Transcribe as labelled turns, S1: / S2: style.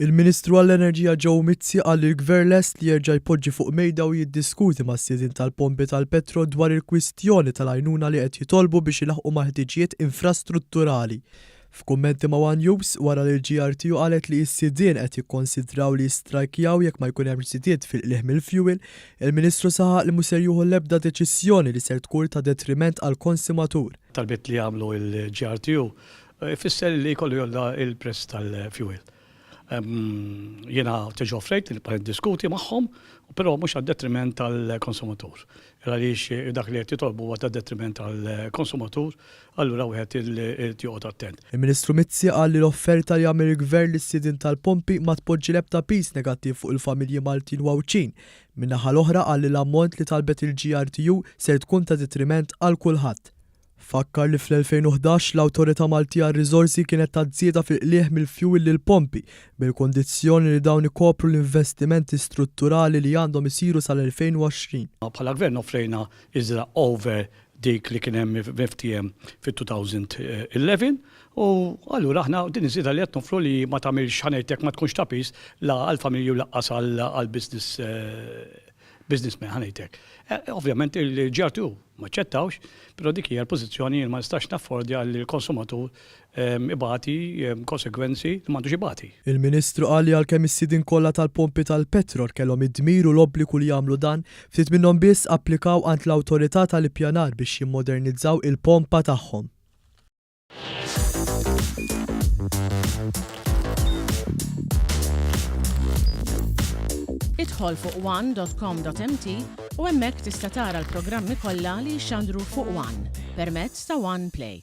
S1: Il-Ministru għall-Enerġija Joe Mizzi qal li l-Gvern lest li jerġa' jpoġġi fuq mejda u jiddiskuti mas-siedin tal-pompi tal-Petro dwar il-kwistjoni tal-għajnuna li qed jitolbu biex ilaħqu ma' ħtiġijiet infrastrutturali. F'kummenti ma' One News wara li l-GRTU qalet li s-siedien qed jikkonsidraw li jistrajkjaw jekk ma jkun hemm żidiet fil-qlieħ mill-fuel, il-Ministru saħaq li mhux ser jieħu l-ebda deċiżjoni li ser tkun ta' detriment għall-konsumatur.
S2: Talbiet li għamlu il-GRTU fisser li jkollu jolla il-prezz tal-fuel. Jena teġo frejt li bħal diskuti maħħom, pero mux għad detriment tal-konsumatur. Għalix dak li għet jitolbu għad detriment tal-konsumatur, allura u għet il-tjuqot attent.
S1: Il-Ministru Mizzi għal li l-offerta li għamil il-Gvern li s-sidin tal-pompi ma tpoġġi lebda pis negattiv fuq il-familji Maltin wawċin. Minnaħa l-oħra għal li l-ammont li talbet il-GRTU ser tkun ta' detriment għal kulħadd. Fakkar li fl-2011 l-Awtorità Maltija għar-Riżorsi kienet ta' żieda fil-qlieħ mill-fuel lill-pompi bil-kondizzjoni li dawn ikopru l-investimenti strutturali li għandhom isiru sal-2020.
S2: Bħala gvern offrejna iżra over dik li kien hemm FTM fit-2011 u allura aħna din iżida li qed nofru li ma tagħmilx ħanejtek ma tkunx tapis la għall-familju laqqas għall-businessman ħanejtek. Ovvjament il-GRTU ma ċettawx, pero dik hija l-pożizzjoni li ma nistax naffordja li l-konsumatur ibati konsekwenzi li m'għandux ibati.
S1: Il-Ministru qal li għalkemm is-sidin kollha tal-pompi tal-Petrol kellhom id-dmir u l-obbligu li jagħmlu dan, ftit minnhom biss applikaw għand l-Awtorità tal-Ippjanar biex jimmodernizzaw il-pompa tagħhom.
S3: Idħol fuq one.com.mt u hemmhekk tista' tara l-programmi kollha li jxandru fuq One permezz ta' One Play.